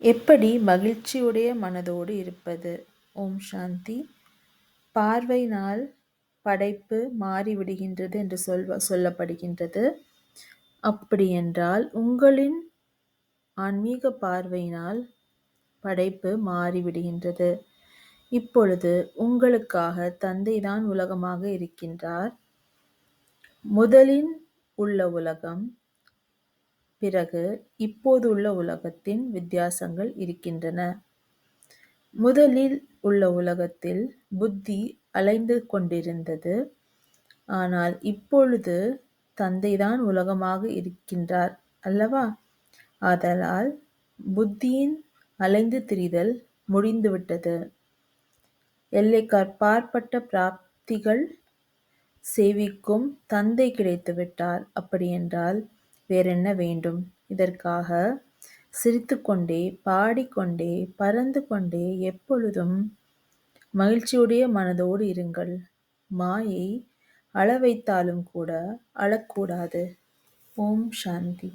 எப்படி மகிழ்ச்சியுடைய மனதோடு இருப்பது? ஓம் சாந்தி. பார்வையினால் படைப்பு மாறிவிடுகின்றது என்று சொல்லப்படுகின்றது. அப்படியென்றால் உங்களின் ஆன்மீக பார்வையினால் படைப்பு மாறிவிடுகின்றது. இப்பொழுது உங்களுக்காக தந்தைதான் உலகமாக இருக்கின்றார். முதலில் உள்ள உலகம், பிறகு இப்போது உள்ள உலகத்தின் வித்தியாசங்கள் இருக்கின்றன. முதலில் உள்ள உலகத்தில் புத்தி அலைந்து கொண்டிருந்தது. ஆனால் இப்பொழுது தந்தைதான் உலகமாக இருக்கின்றார் அல்லவா? ஆதலால் புத்தியின் அலைந்து திரிதல் முடிந்துவிட்டது. எல்லைக்கற்பாற்பட்ட பிராப்திகள் சேவிக்கும் தந்தை கிடைத்துவிட்டார். அப்படியென்றால் வேறென்ன வேண்டும்? இதற்காக சிரித்துக்கொண்டே, பாடிக்கொண்டே, பறந்து கொண்டே எப்பொழுதும் மகிழ்ச்சியுடைய மனதோடு இருங்கள். மாயை அழ வைத்தாலும் கூட அழக்கூடாது. ஓம் சாந்தி.